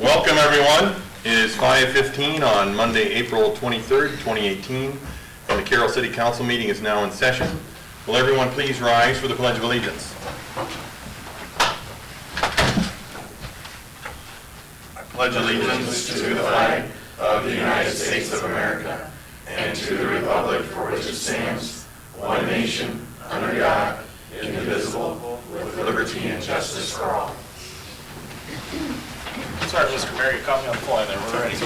Welcome, everyone. It is 5:15 on Monday, April 23rd, 2018, and the Carroll City Council meeting is now in session. Will everyone please rise for the Pledge of Allegiance? I pledge allegiance to the flag of the United States of America and to the republic for which it stands, one nation, under God, indivisible, with liberty and justice for all. Sorry, Mr. Mayor, you caught me on the fly there. We're ready.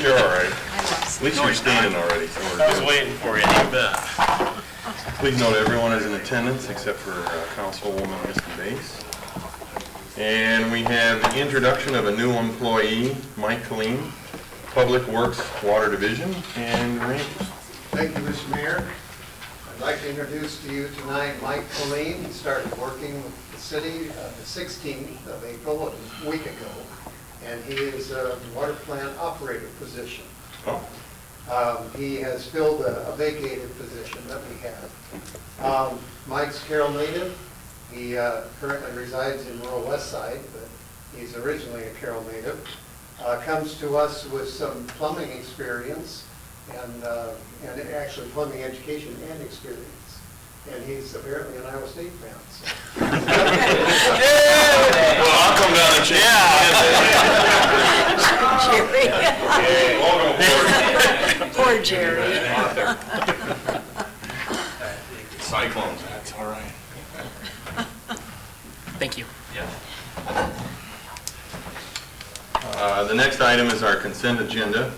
You're all right. At least you're standing already. So we're I was good. waiting for you. You bet. Please note everyone is in attendance except for Councilwoman Misty Bass. And we have the introduction of a new employee, Mike Colleen, Public Works Water Division, and Randy. Thank you, Mr. Mayor. I'd like to introduce to you tonight Mike Colleen. He started working with the city the 16th of April, a week ago, and he is a water plant operator position. Oh, He has filled a vacated position that we have. Mike's Carroll native. He currently resides in rural West Side, but he's originally a Carroll native. Comes to us with some plumbing experience and actually plumbing education and experience. And he's apparently an Iowa State fan. So. well, I'll come down and check. Jerry. Poor Jerry. Cyclones, that's all right. Thank you. The next item is our consent agenda,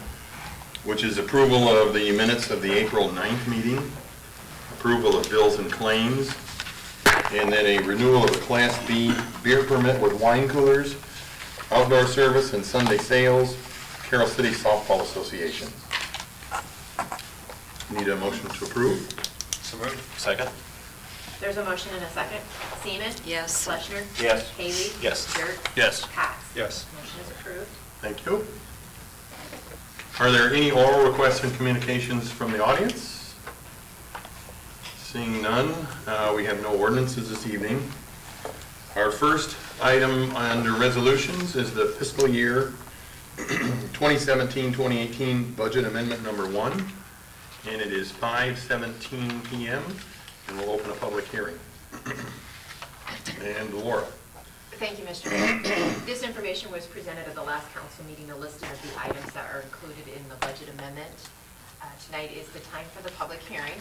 which is approval of the minutes of the April 9th meeting, approval of bills and claims, and then a renewal of a Class B beer permit with wine coolers, outdoor service and Sunday sales, Carroll City Softball Association. Need a motion to approve? So moved. Second. There's a motion and a second. Seaman? Yes. Fleshner? Yes. Haley? Yes. Dirk? Yes. Cox? Yes. Motion is approved. Thank you. Are there any oral requests and communications from the audience? Seeing none, we have no ordinances this evening. Our first item under resolutions is the fiscal year 2017-2018 budget amendment number 1, and it is 5:17 p.m. and we'll open a public hearing. And Laura. Thank you, Mr. Mayor. This information was presented at the last council meeting, a listing of the items that are included in the budget amendment. Tonight is the time for the public hearing.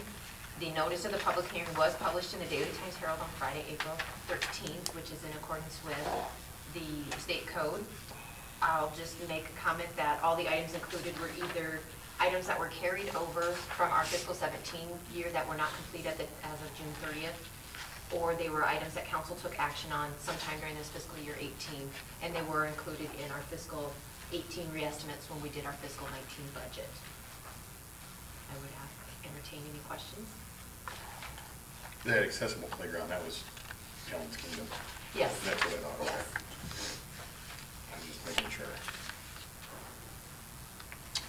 The notice of the public hearing was published in the Daily Times Herald on Friday, April 13th, which is in accordance with the state code. I'll just make a comment that all the items included were either items that were carried over from our fiscal 17 year that were not complete as of June 30th, or they were items that council took action on sometime during this fiscal year 18, and they were included in our fiscal 18 reestimates when we did our fiscal 19 budget. I would entertain any questions. That accessible playground, that was Helen's Kingdom. Yes. That's what I thought, okay. Yes. I'm just making sure.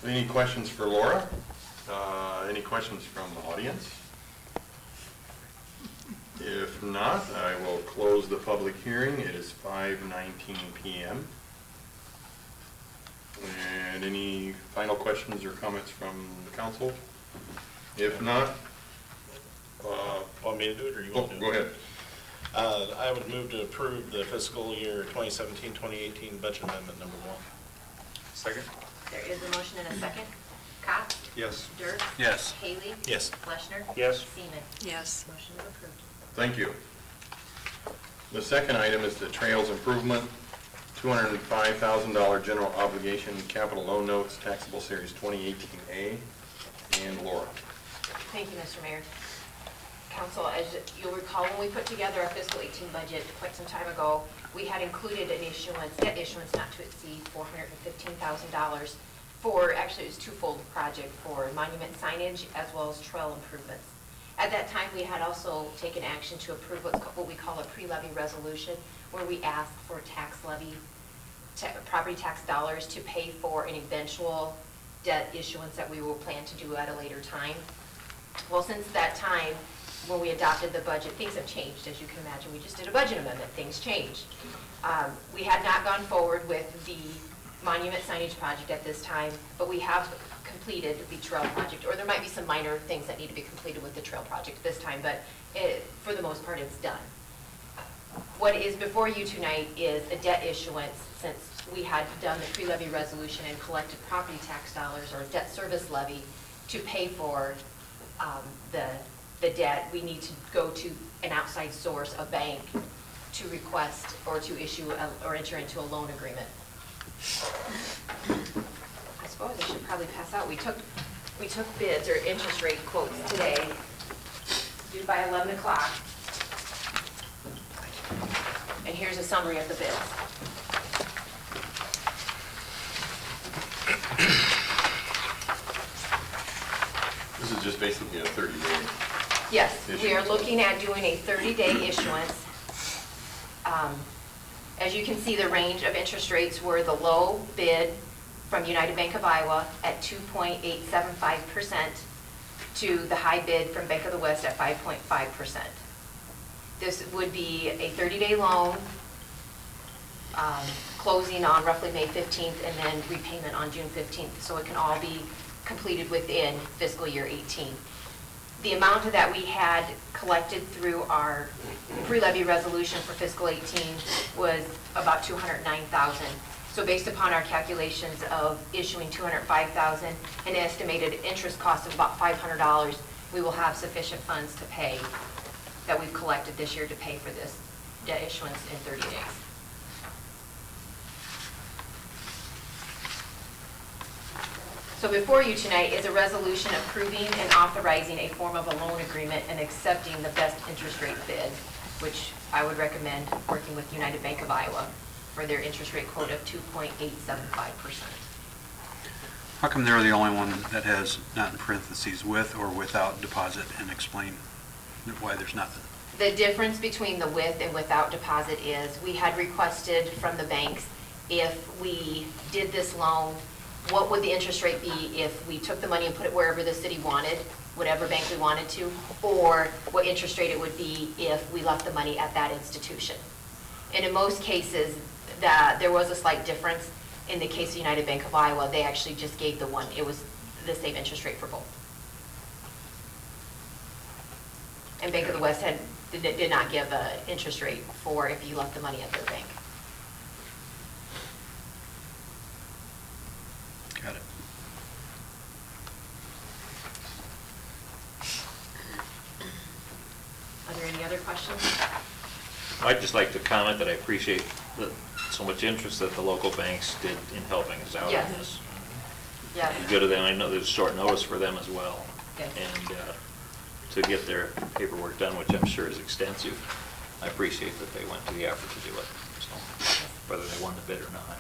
Any questions for Laura? Any questions from the audience? If not, I will close the public hearing. It is 5:19 p.m. And any final questions or comments from the council? If not, Want me to do it, or you want to do it? go ahead. I would move to approve the fiscal year 2017-2018 budget amendment number 1. Second. There is a motion and a second. Cox? Yes. Dirk? Yes. Haley? Yes. Fleshner? Yes. Seaman? Yes. Motion is approved. Thank you. The second item is the Trails Improvement, $205,000 general obligation capital loan notes, taxable series 2018A, and Laura. Thank you, Mr. Mayor. Council, as you'll recall, when we put together our fiscal 18 budget quite some time ago, we had included an issuance, debt issuance not to exceed $415,000 for, actually it was twofold project for monument signage as well as trail improvements. At that time, we had also taken action to approve what we call a pre-levy resolution, where we ask for tax levy, property tax dollars to pay for an eventual debt issuance that we will plan to do at a later time. Well, since that time, when we adopted the budget, things have changed, as you can imagine. We just did a budget amendment, things changed. We had not gone forward with the monument signage project at this time, but we have completed the trail project, or there might be some minor things that need to be completed with the trail project this time, but for the most part, it's done. What is before you tonight is a debt issuance, since we had done the pre-levy resolution and collected property tax dollars or debt service levy to pay for the debt. We need to go to an outside source, a bank, to request or to issue or enter into a loan agreement. I suppose I should probably pass out. We took bids or interest rate quotes today, due by 11 o'clock. And here's a summary of the bids. This is just basically a 30-day. Yes, we are Issuance. looking at doing a 30-day issuance. As you can see, the range of interest rates were the low bid from United Bank of Iowa at 2.875% to the high bid from Bank of the West at 5.5%. This would be a 30-day loan, closing on roughly May 15th, and then repayment on June 15th, so it can all be completed within fiscal year 18. The amount that we had collected through our pre-levy resolution for fiscal 18 was about $209,000. So based upon our calculations of issuing $205,000, an estimated interest cost of about $500, we will have sufficient funds to pay, that we've collected this year to pay for this debt issuance in 30 days. So before you tonight is a resolution approving and authorizing a form of a loan agreement and accepting the best interest rate bid, which I would recommend working with United Bank of Iowa for their interest rate quote of 2.875%. How come they're the only one that has not in parentheses with or without deposit, and explain why there's nothing? The difference between the with and without deposit is we had requested from the banks, if we did this loan, what would the interest rate be if we took the money and put it wherever the city wanted, whatever bank we wanted to, or what interest rate it would be if we left the money at that institution. And in most cases, there was a slight difference. In the case of United Bank of Iowa, they actually just gave the one, it was the same interest rate for both. And Bank of the West did not give an interest rate for if you left the money at their bank. Got it. Are there any other questions? I'd just like to comment that I appreciate so much interest that the local banks did in helping us out Yes. on this. Yes. Good of them. I know there's short notice for them as well. Yes. And to get their paperwork done, which I'm sure is extensive, I appreciate that they went to the effort to do it, so, whether they won the bid or not.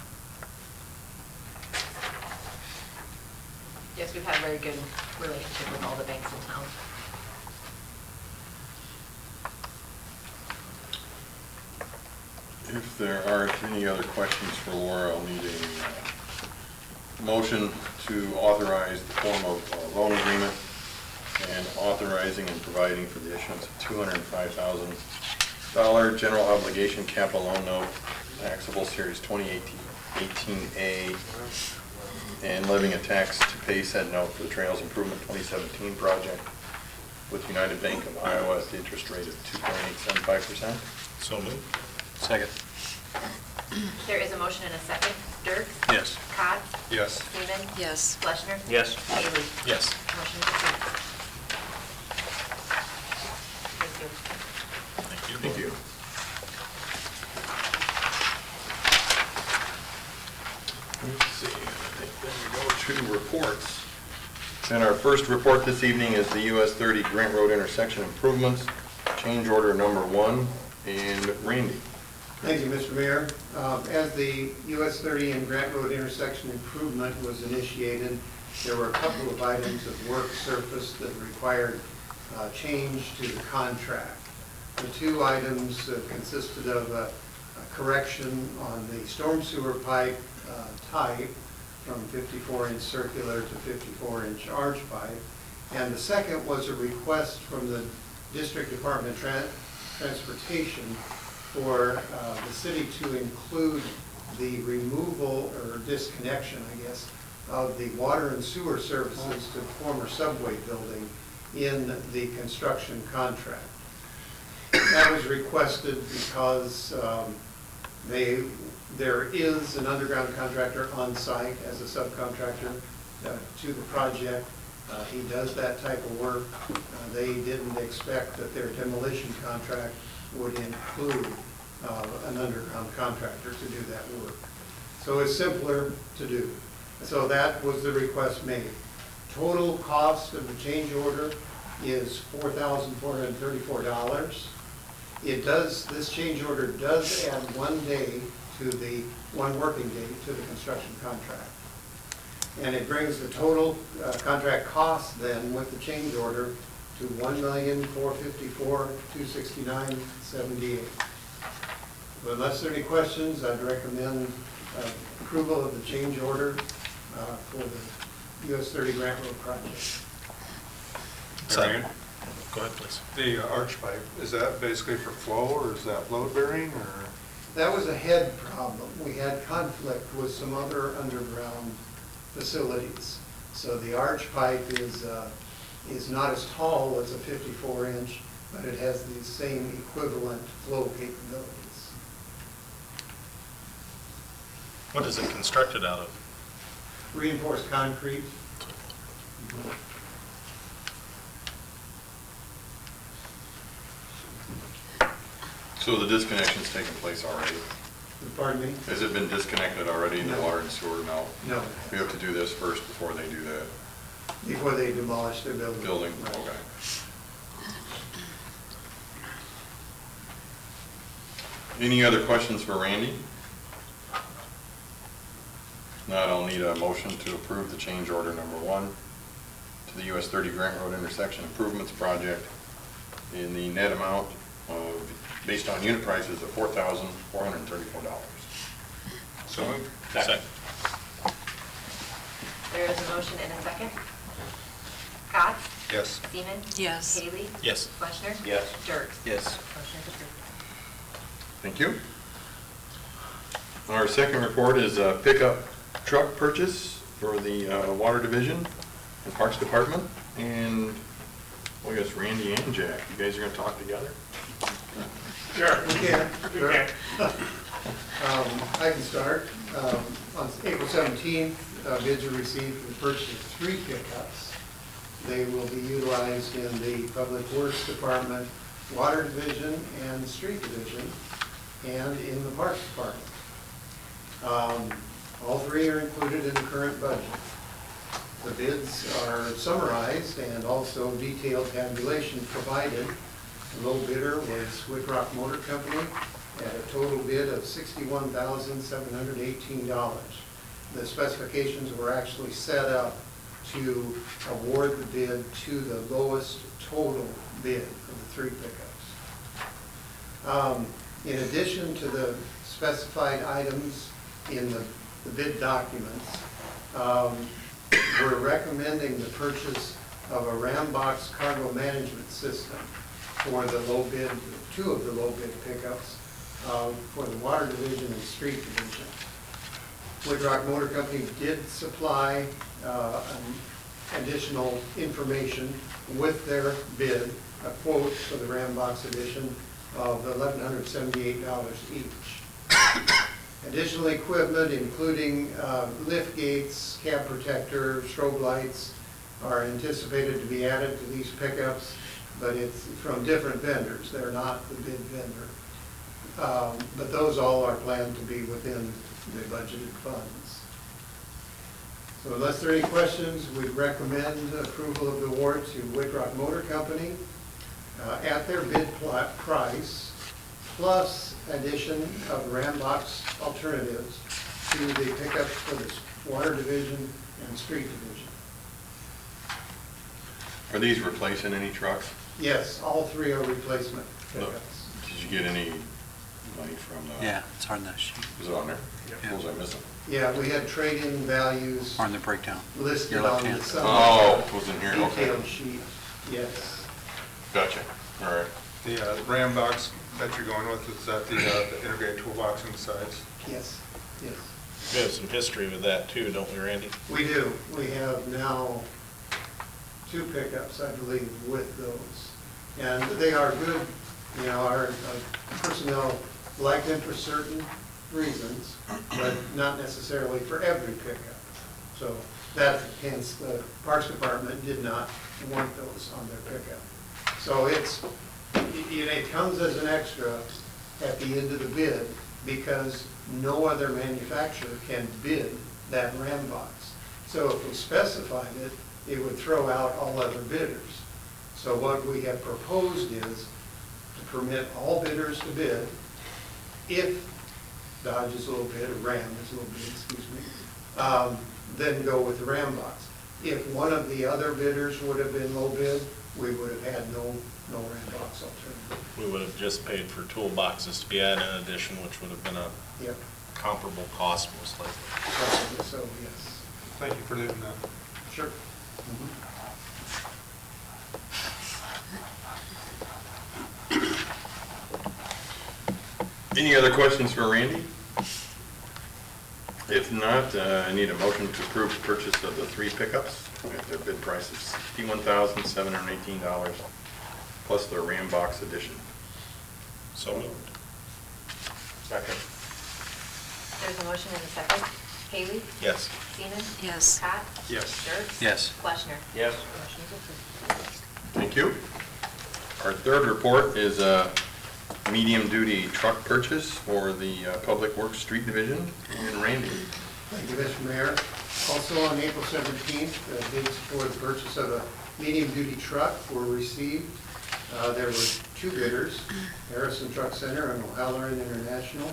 Yes, we've had a very good relationship with all the banks in town. If there aren't any other questions for Laura, I'll need a motion to authorize the form of loan agreement and authorizing and providing for the issuance of $205,000 general obligation capital loan note, taxable series 2018A, and levying a tax to pay said note for the Trails Improvement 2017 project with United Bank of Iowa at the interest rate of 2.875%. So moved. Second. There is a motion and a second. Dirk? Yes. Cobb? Yes. Seaman? Yes. Fleischner? Yes. Haley? Yes. Motion is approved. Thank you. Thank you. Thank you. Let's see, I think then we go to reports. And our first report this evening is the US 30 Grant Road Intersection Improvements, change order number 1, and Randy. Thank you, Mr. Mayor. As the US 30 and Grant Road intersection improvement was initiated, there were a couple of items of work surfaced that required change to the contract. The two items consisted of a correction on the storm sewer pipe type from 54-inch circular to 54-inch arch pipe. And the second was a request from the District Department Transportation for the city to include the removal or disconnection, I guess, of the water and sewer services to the former Subway building in the construction contract. That was requested because there is an underground contractor on site as a subcontractor to the project. He does that type of work. They didn't expect that their demolition contract would include an underground contractor to do that work. So it's simpler to do. So that was the request made. Total cost of the change order is $4,434. This change order does add 1 day to one working day to the construction contract. And it brings the total contract cost then with the change order to $1,454,269.78. But unless there are any questions, I'd recommend approval of the change order for the US 30 Grant Road project. Second. Go ahead, please. The arch pipe, is that basically for flow, or is that load bearing, or? That was a head problem. We had conflict with some other underground facilities. So the arch pipe is not as tall as a 54-inch, but it has the same equivalent flow capabilities. What is it constructed out of? Reinforced concrete. So the disconnection's taken place already? Pardon me? Has it been disconnected already, the No. water and sewer? No. No, We have to do this first before they do that before they demolish their building. building? Right. Okay. Any other questions for Randy? If not, I'll need a motion to approve the change order number 1 to the US 30 Grant Road Intersection Improvements Project in the net amount of, based on unit prices of $4,434. So moved. Second. There is a motion and a second. Scott? Yes. Seaman? Yes. Haley? Yes. Fleischner? Yes. Dirks? Yes. Motion is approved. Thank you. Our second report is a pickup truck purchase for the Water Division and Parks Department. And, well, I guess Randy and Jack, you guys are going to talk together? Sure. We can. Sure. I can start. On April 17th, bids are received for the purchase of 3 pickups. They will be utilized in the Public Works Department, Water Division, and Street Division, and in the Parks Department. All 3 are included in the current budget. The bids are summarized and also detailed tabulation provided. The low bidder was Whitrock Motor Company at a total bid of $61,718. The specifications were actually set up to award the bid to the lowest total bid of the 3 pickups. In addition to the specified items in the bid documents, we're recommending the purchase of a Rambox cargo management system for the low bid, 2 of the low bid pickups for the Water Division and Street Division. Whitrock Motor Company did supply additional information with their bid, a quote for the Rambox edition of $1,178 each. Additional equipment, including lift gates, cab protector, strobe lights, are anticipated to be added to these pickups, but it's from different vendors. They're not the bid vendor. But those all are planned to be within the budgeted funds. So unless there are any questions, we recommend approval of the award to Whitrock Motor Company at their bid price, plus addition of Rambox alternatives to the pickups for the Water Division and Street Division. Are these replacing any trucks? Yes, all 3 are replacement pickups. Did you get any money from the? Yeah, it's on the sheet, Was it on there? Yeah. What was I missing? Yeah, we had trade-in values or in the breakdown. listed Your on left the hand. side. Oh, it was in here, okay. Detailed sheet, yes. Gotcha. All right. The Ram box that you're going with, is that the integrated toolbox and sides? Yes, yes. We have some history with that too, don't we, Randy? We do. We have now 2 pickups, I believe, with those. And they are good, you know, our personnel like them for certain reasons, but not necessarily for every pickup. So that, hence, the Parks Department did not want those on their pickup. So it comes as an extra at the end of the bid because no other manufacturer can bid that Ram box. So if we specified it, it would throw out all other bidders. So what we have proposed is to permit all bidders to bid if Dodge is a little bid, or Ram is a little bid, excuse me, then go with the Ram box. If one of the other bidders would have been low bid, we would have had no Ram box alternative. We would have just paid for toolboxes to be added in addition, which would have been a Yep, comparable cost most likely. possibly so, yes. Thank you for doing that. Sure. Any other questions for Randy? If not, I need a motion to approve the purchase of the 3 pickups at their bid price of $61,718 plus the Ram box edition. So moved. Second. There's a motion and a second. Haley? Yes. Seaman? Yes. Scott? Yes. Dirk? Yes. Fleischner? Yes. Motion is approved. Thank you. Our third report is a medium-duty truck purchase for the Public Works Street Division. And Randy. Thank you, Mr. Mayor. Also on April 17th, bids for the purchase of a medium-duty truck were received. There were 2 bidders, Harrison Truck Center and O'Halloran International.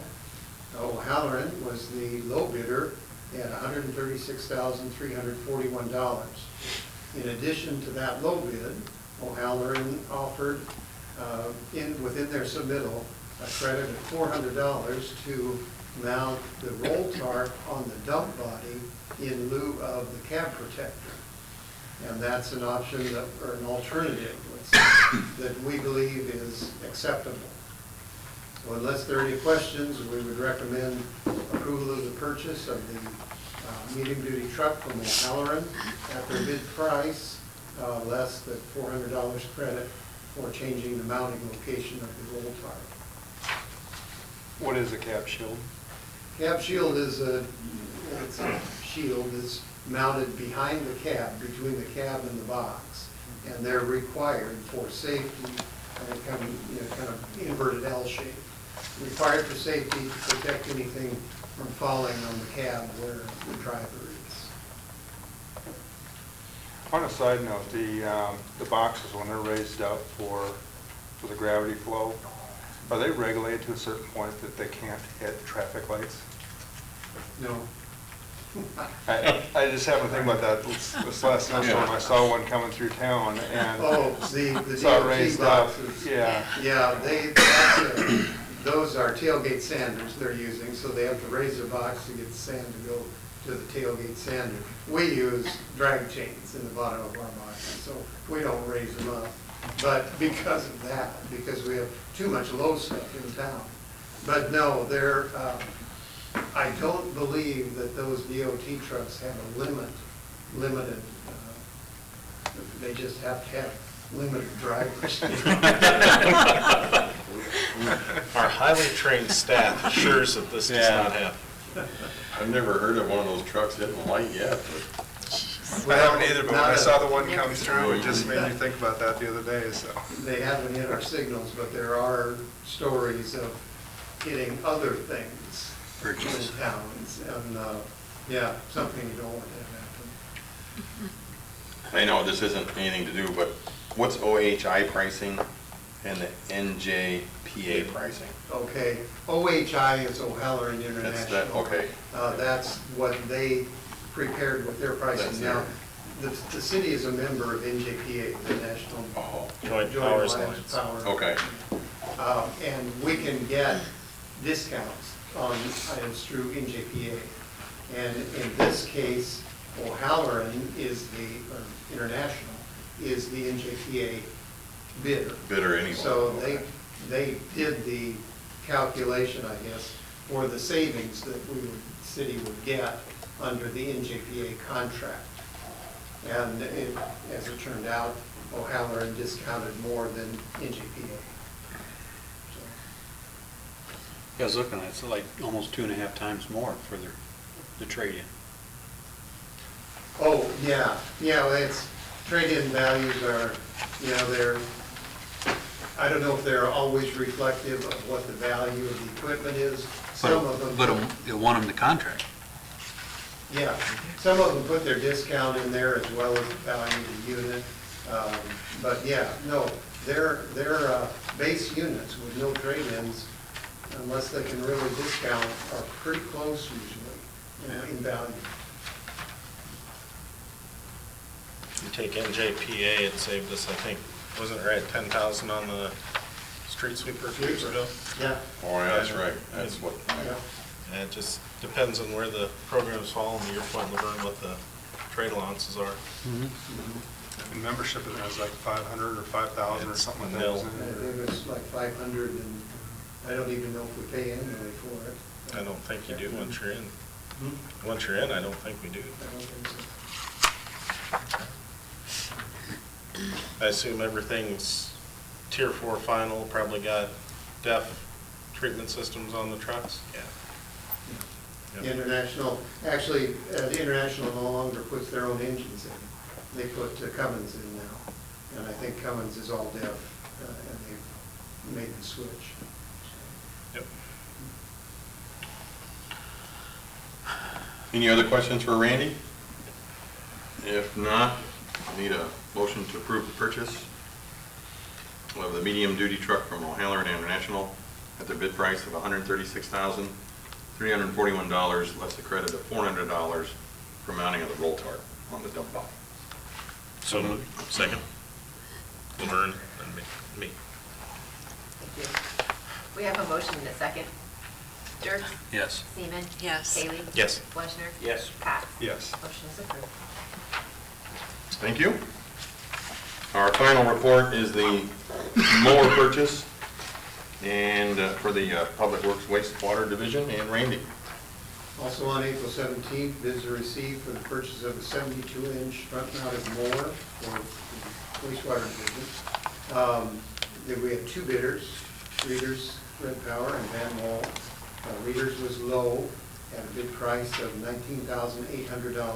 O'Halloran was the low bidder at $136,341. In addition to that low bid, O'Halloran offered within their submittal a credit of $400 to mount the roll tarp on the dump body in lieu of the cab protector. And that's an option that, or an alternative, let's say, that we believe is acceptable. So unless there are any questions, we would recommend approval of the purchase of the medium-duty truck from O'Halloran at their bid price, less the $400 credit for changing the mounting location of the roll tarp. What is a cab shield? Cab shield is it's a shield that's mounted behind the cab, between the cab and the box, and they're required for safety, and they come, kind of inverted L shape. Required for safety to protect anything from falling on the cab where the driver is. On a side note, the boxes, when they're raised up for the gravity flow, are they regulated to a certain point that they can't hit traffic lights? No. I just happened to think about that this last snowstorm. I saw one coming through town and Oh, the saw it DOT raised up. boxes. Yeah. Yeah, those are tailgate sanders they're using, so they have to raise their box to get the sand to go to the tailgate sander. We use drag chains in the bottom of our boxes, so we don't raise them up. But because of that, because we have too much low stuff in town. But no, I don't believe that those DOT trucks have a limited, they just have to have limited drivers. Our highly trained staff assures that this does not happen. I've never heard of one of those trucks hitting light yet, but I haven't either, but when I Not saw a- the one come through, it just made me think about that the other day, so. They haven't hit our signals, but there are stories of hitting other things Bridges. in towns, and, yeah, something you don't want to have happen. I know this isn't anything to do, but what's OHI pricing and the NJPA pricing? Okay, OHI is O'Halloran That's International. that, okay. That's what they prepared with their That's pricing. their- Now, the city is a member of NJPA, the National Oh, Joint Joint Powers Alliance Alliance. Power. okay. And we can get discounts on items through NJPA. And in this case, O'Halloran is or International, is the NJPA bidder. anyway. So they did the calculation, I guess, for the savings that city would get under the NJPA contract. And as it turned out, O'Halloran discounted more than NJPA. I was looking, it's like almost 2.5 times more for the trade-in. Oh, yeah, it's, trade-in values are, they're, I don't know if they're always reflective of what the value of the equipment is. Some of them. But it won them the contract. Yeah, some of them put their discount in there as well as the value of the unit. But yeah, no, their base units with no trade-ins, unless they can really discount, are pretty close usually in value. You take NJPA, it saved us, I think, wasn't it right, 10,000 on the street sweeper a few years ago? Yeah. Oh, yeah, that's right. That's what, Yeah. And it just depends on where the programs fall, and your point, Laverne, what the trade allowances are. And membership, it has like 500 or 5,000 or something like that. Nil. isn't I it? think it's like 500, and I don't even know if we pay annually for it. I don't think you do once you're in. Hmm? Once you're in, I don't think we do. I don't think so. I assume everything's Tier 4 final, probably got DEF treatment systems on the trucks? Yeah. The International, actually, the International no longer puts their own engines in. They put Cummins in now. And I think Cummins is all DEF, and they've made the switch. Yep. any other questions for Randy? If not, I need a motion to approve the purchase of the medium-duty truck from O'Halloran International at the bid price of $136,341, less a credit of $400 for mounting of the roll tarp on the dump body. So moved. Second. Laverne and me. We have a motion and a second. Dirk? Yes. Seaman? Yes. Haley? Yes. Fleshner? Yes. Pat? Yes. Motion is approved. Thank you. Our final report is the mower purchase and for the Public Works Wastewater Division, and Randy. Also on April 17th, bids are received for the purchase of a 72-inch front-mounted mower for the wastewater division. We had two bidders, Readers Red Power and Van Wall. Readers was low at a bid price of $19,800.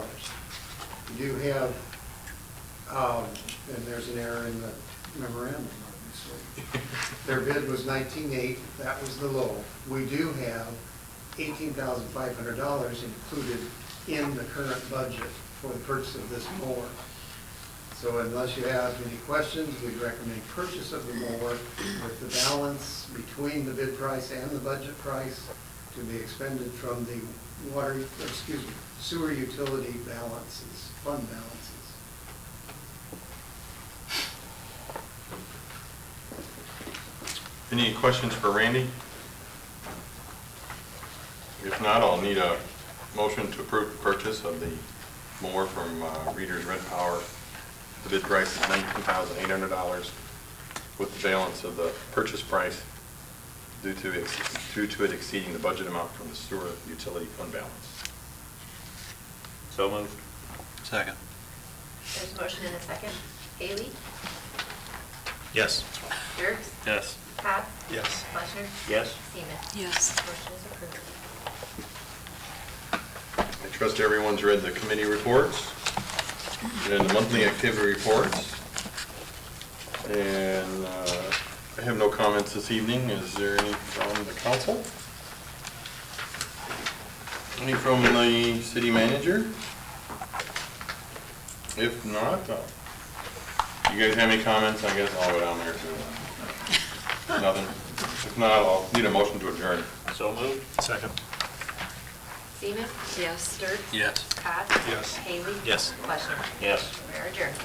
We do have, and there's an error in the memorandum, obviously. Their bid was $19,800, that was the low. We do have $18,500 included in the current budget for the purchase of this mower. So unless you have any questions, we'd recommend purchase of the mower with the balance between the bid price and the budget price to be expended from the sewer utility balances, fund balances. Any questions for Randy? If not, I'll need a motion to approve the purchase of the mower from Readers Red Power. The bid price is $19,800 with the balance of the purchase price due to it exceeding the budget amount from the sewer utility fund balance. So moved. Second. There's a motion and a second. Haley? Yes. Dirk? Yes. Pat? Yes. Fleshner? Yes. Seaman? Yes. Motion is approved. I trust everyone's read the committee reports and the monthly activity reports. And I have no comments this evening. Is there any from the council? Any from the city manager? If not, you guys have any comments? I guess I'll go down there too. Nothing. If not, I'll need a motion to adjourn. So moved. Second. Seaman? Yes. Dirk? Yes. Pat? Yes. Haley? Yes. Fleshner? Yes. We are adjourned.